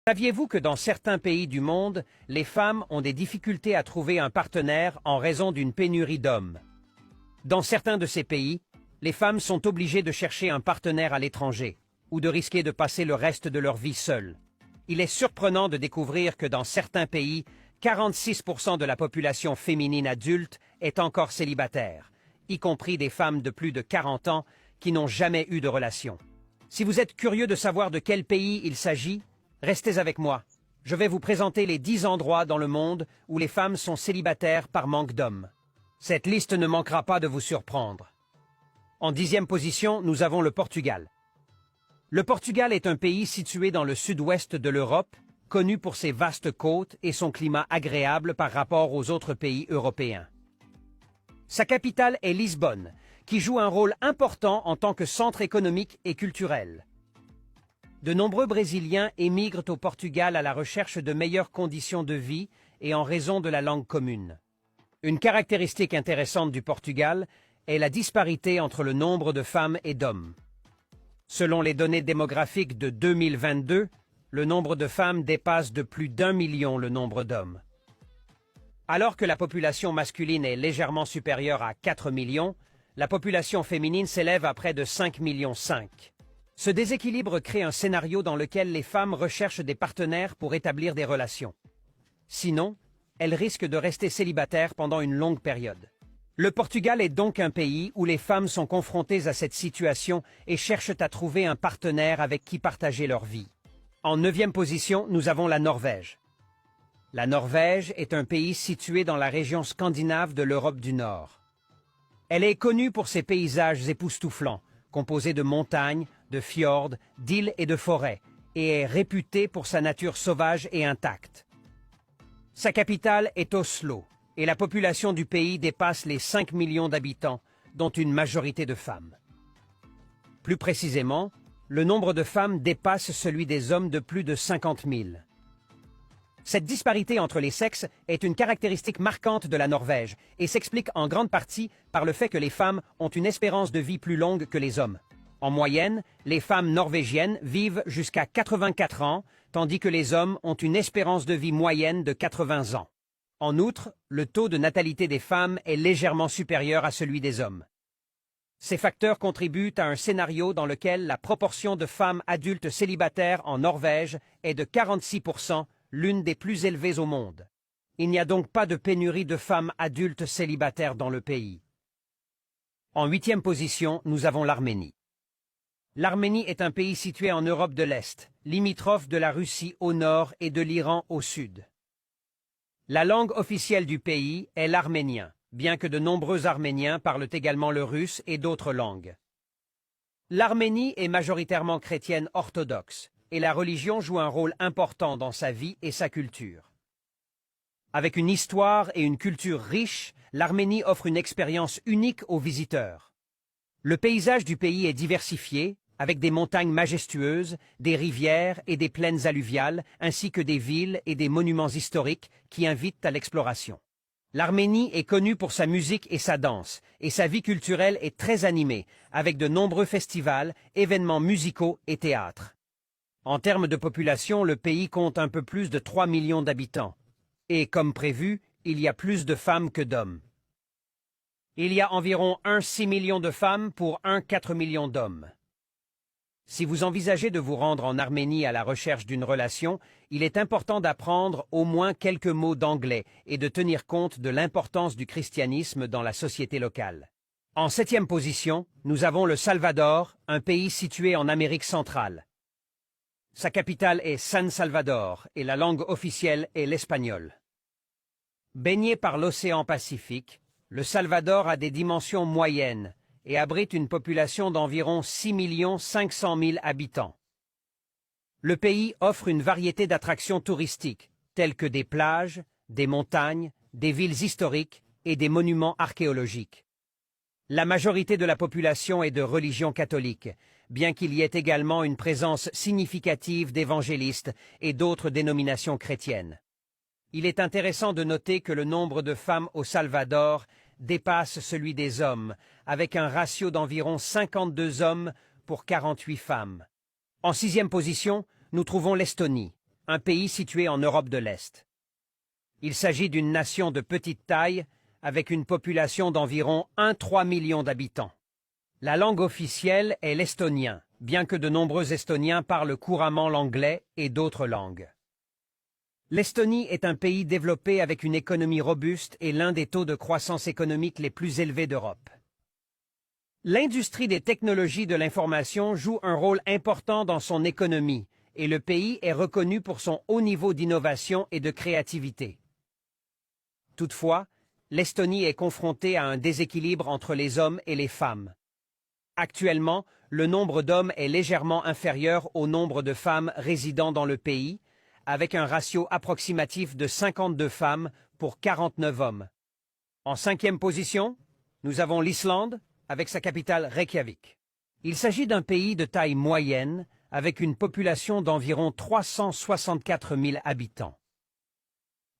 Saviez-vous que dans certains pays du monde, les femmes ont des difficultés à trouver un partenaire en raison d'une pénurie d'hommes? Dans certains de ces pays, les femmes sont obligées de chercher un partenaire à l'étranger ou de risquer de passer le reste de leur vie seules. Il est surprenant de découvrir que dans certains pays, 46% de la population féminine adulte est encore célibataire, y compris des femmes de plus de 40 ans qui n'ont jamais eu de relation. Si vous êtes curieux de savoir de quel pays il s'agit, restez avec moi. Je vais vous présenter les 10 endroits dans le monde où les femmes sont célibataires par manque d'hommes. Cette liste ne manquera pas de vous surprendre. En 10e position, nous avons le Portugal. Le Portugal est un pays situé dans le sud-ouest de l'Europe, connu pour ses vastes côtes et son climat agréable par rapport aux autres pays européens. Sa capitale est Lisbonne, qui joue un rôle important en tant que centre économique et culturel. De nombreux Brésiliens émigrent au Portugal à la recherche de meilleures conditions de vie et en raison de la langue commune. Une caractéristique intéressante du Portugal est la disparité entre le nombre de femmes et d'hommes. Selon les données démographiques de 2022, le nombre de femmes dépasse de plus d'1 million le nombre d'hommes. Alors que la population masculine est légèrement supérieure à 4 millions, la population féminine s'élève à près de 5,5 millions. Ce déséquilibre crée un scénario dans lequel les femmes recherchent des partenaires pour établir des relations. Sinon, elles risquent de rester célibataires pendant une longue période. Le Portugal est donc un pays où les femmes sont confrontées à cette situation et cherchent à trouver un partenaire avec qui partager leur vie. En 9e position, nous avons la Norvège. La Norvège est un pays situé dans la région scandinave de l'Europe du Nord. Elle est connue pour ses paysages époustouflants, composés de montagnes, de fjords, d'îles et de forêts, et est réputée pour sa nature sauvage et intacte. Sa capitale est Oslo, et la population du pays dépasse les 5 millions d'habitants, dont une majorité de femmes. Plus précisément, le nombre de femmes dépasse celui des hommes de plus de 50 000. Cette disparité entre les sexes est une caractéristique marquante de la Norvège et s'explique en grande partie par le fait que les femmes ont une espérance de vie plus longue que les hommes. En moyenne, les femmes norvégiennes vivent jusqu'à 84 ans, tandis que les hommes ont une espérance de vie moyenne de 80 ans. En outre, le taux de natalité des femmes est légèrement supérieur à celui des hommes. Ces facteurs contribuent à un scénario dans lequel la proportion de femmes adultes célibataires en Norvège est de 46%, l'une des plus élevées au monde. Il n'y a donc pas de pénurie de femmes adultes célibataires dans le pays. En 8e position, nous avons l'Arménie. L'Arménie est un pays situé en Europe de l'Est, limitrophe de la Russie au nord et de l'Iran au sud. La langue officielle du pays est l'arménien, bien que de nombreux Arméniens parlent également le russe et d'autres langues. L'Arménie est majoritairement chrétienne orthodoxe, et la religion joue un rôle important dans sa vie et sa culture. Avec une histoire et une culture riches, l'Arménie offre une expérience unique aux visiteurs. Le paysage du pays est diversifié, avec des montagnes majestueuses, des rivières et des plaines alluviales, ainsi que des villes et des monuments historiques qui invitent à l'exploration. L'Arménie est connue pour sa musique et sa danse, et sa vie culturelle est très animée, avec de nombreux festivals, événements musicaux et théâtres. En termes de population, le pays compte un peu plus de 3 millions d'habitants. Et comme prévu, il y a plus de femmes que d'hommes. Il y a environ 1,6 million de femmes pour 1,4 million d'hommes. Si vous envisagez de vous rendre en Arménie à la recherche d'une relation, il est important d'apprendre au moins quelques mots d'anglais et de tenir compte de l'importance du christianisme dans la société locale. En 7e position, nous avons le Salvador, un pays situé en Amérique centrale. Sa capitale est San Salvador et la langue officielle est l'espagnol. Baigné par l'océan Pacifique, le Salvador a des dimensions moyennes et abrite une population d'environ 6 500 000 habitants. Le pays offre une variété d'attractions touristiques, telles que des plages, des montagnes, des villes historiques et des monuments archéologiques. La majorité de la population est de religion catholique, bien qu'il y ait également une présence significative d'évangélistes et d'autres dénominations chrétiennes. Il est intéressant de noter que le nombre de femmes au Salvador dépasse celui des hommes, avec un ratio d'environ 52 hommes pour 48 femmes. En 6e position, nous trouvons l'Estonie, un pays situé en Europe de l'Est. Il s'agit d'une nation de petite taille, avec une population d'environ 1,3 million d'habitants. La langue officielle est l'estonien, bien que de nombreux Estoniens parlent couramment l'anglais et d'autres langues. L'Estonie est un pays développé avec une économie robuste et l'un des taux de croissance économique les plus élevés d'Europe. L'industrie des technologies de l'information joue un rôle important dans son économie et le pays est reconnu pour son haut niveau d'innovation et de créativité. Toutefois, l'Estonie est confrontée à un déséquilibre entre les hommes et les femmes. Actuellement, le nombre d'hommes est légèrement inférieur au nombre de femmes résidant dans le pays, avec un ratio approximatif de 52 femmes pour 49 hommes. En 5e position, nous avons l'Islande, avec sa capitale Reykjavik. Il s'agit d'un pays de taille moyenne, avec une population d'environ 364 000 habitants.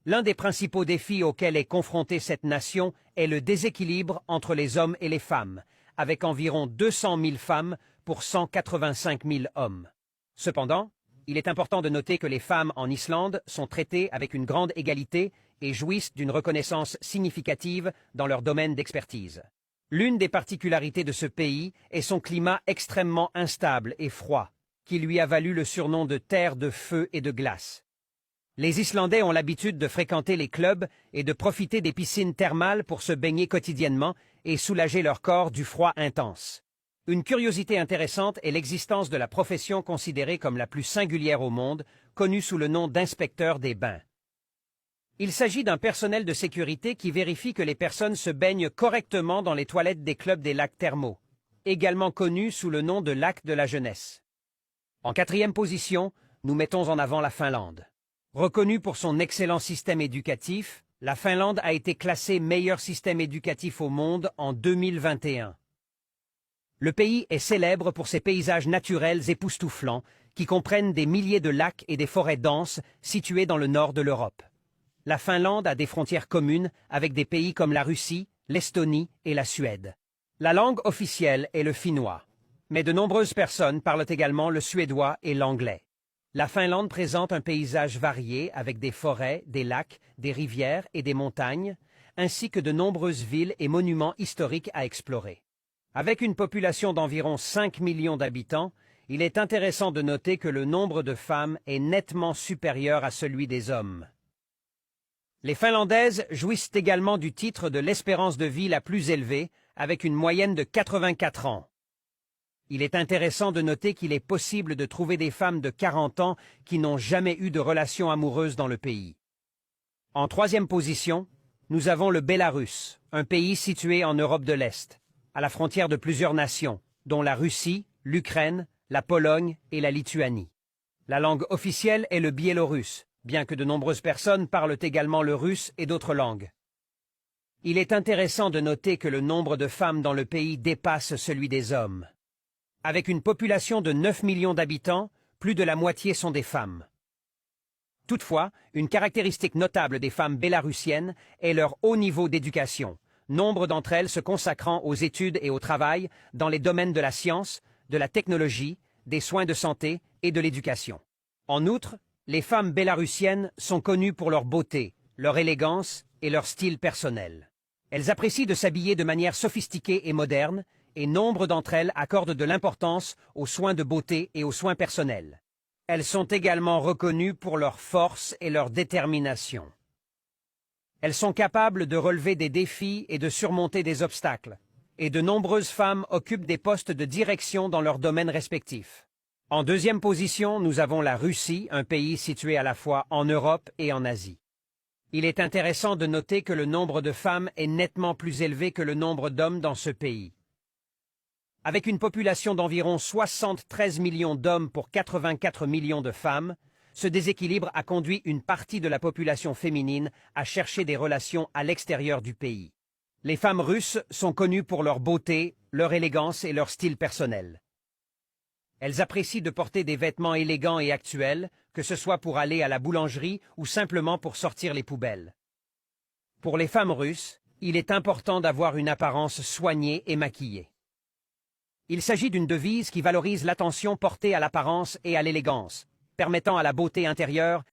L'un des principaux défis auxquels est confrontée cette nation est le déséquilibre entre les hommes et les femmes, avec environ 200 000 femmes pour 185 000 hommes. Cependant, il est important de noter que les femmes en Islande sont traitées avec une grande égalité et jouissent d'une reconnaissance significative dans leur domaine d'expertise. L'une des particularités de ce pays est son climat extrêmement instable et froid, qui lui a valu le surnom de terre de feu et de glace. Les Islandais ont l'habitude de fréquenter les clubs et de profiter des piscines thermales pour se baigner quotidiennement et soulager leur corps du froid intense. Une curiosité intéressante est l'existence de la profession considérée comme la plus singulière au monde, connue sous le nom d'inspecteur des bains. Il s'agit d'un personnel de sécurité qui vérifie que les personnes se baignent correctement dans les toilettes des clubs des lacs thermaux, également connus sous le nom de lac de la jeunesse. En 4e position, nous mettons en avant la Finlande. Reconnue pour son excellent système éducatif, la Finlande a été classée meilleur système éducatif au monde en 2021. Le pays est célèbre pour ses paysages naturels époustouflants qui comprennent des milliers de lacs et des forêts denses situées dans le nord de l'Europe. La Finlande a des frontières communes avec des pays comme la Russie, l'Estonie et la Suède. La langue officielle est le finnois, mais de nombreuses personnes parlent également le suédois et l'anglais. La Finlande présente un paysage varié avec des forêts, des lacs, des rivières et des montagnes, ainsi que de nombreuses villes et monuments historiques à explorer. Avec une population d'environ 5 millions d'habitants, il est intéressant de noter que le nombre de femmes est nettement supérieur à celui des hommes. Les Finlandaises jouissent également du titre de l'espérance de vie la plus élevée, avec une moyenne de 84 ans. Il est intéressant de noter qu'il est possible de trouver des femmes de 40 ans qui n'ont jamais eu de relation amoureuse dans le pays. En 3e position, nous avons le Bélarus, un pays situé en Europe de l'Est, à la frontière de plusieurs nations, dont la Russie, l'Ukraine, la Pologne et la Lituanie. La langue officielle est le biélorusse, bien que de nombreuses personnes parlent également le russe et d'autres langues. Il est intéressant de noter que le nombre de femmes dans le pays dépasse celui des hommes. Avec une population de 9 millions d'habitants, plus de la moitié sont des femmes. Toutefois, une caractéristique notable des femmes bélarussiennes est leur haut niveau d'éducation, nombre d'entre elles se consacrant aux études et au travail dans les domaines de la science, de la technologie, des soins de santé et de l'éducation. En outre, les femmes bélarussiennes sont connues pour leur beauté, leur élégance et leur style personnel. Elles apprécient de s'habiller de manière sophistiquée et moderne, et nombre d'entre elles accordent de l'importance aux soins de beauté et aux soins personnels. Elles sont également reconnues pour leur force et leur détermination. Elles sont capables de relever des défis et de surmonter des obstacles, et de nombreuses femmes occupent des postes de direction dans leurs domaines respectifs. En 2e position, nous avons la Russie, un pays situé à la fois en Europe et en Asie. Il est intéressant de noter que le nombre de femmes est nettement plus élevé que le nombre d'hommes dans ce pays. Avec une population d'environ 73 millions d'hommes pour 84 millions de femmes, ce déséquilibre a conduit une partie de la population féminine à chercher des relations à l'extérieur du pays. Les femmes russes sont connues pour leur beauté, leur élégance et leur style personnel. Elles apprécient de porter des vêtements élégants et actuels, que ce soit pour aller à la boulangerie ou simplement pour sortir les poubelles. Pour les femmes russes, il est important d'avoir une apparence soignée et maquillée. Il s'agit d'une devise qui valorise l'attention portée à l'apparence et à l'élégance, permettant à la beauté intérieure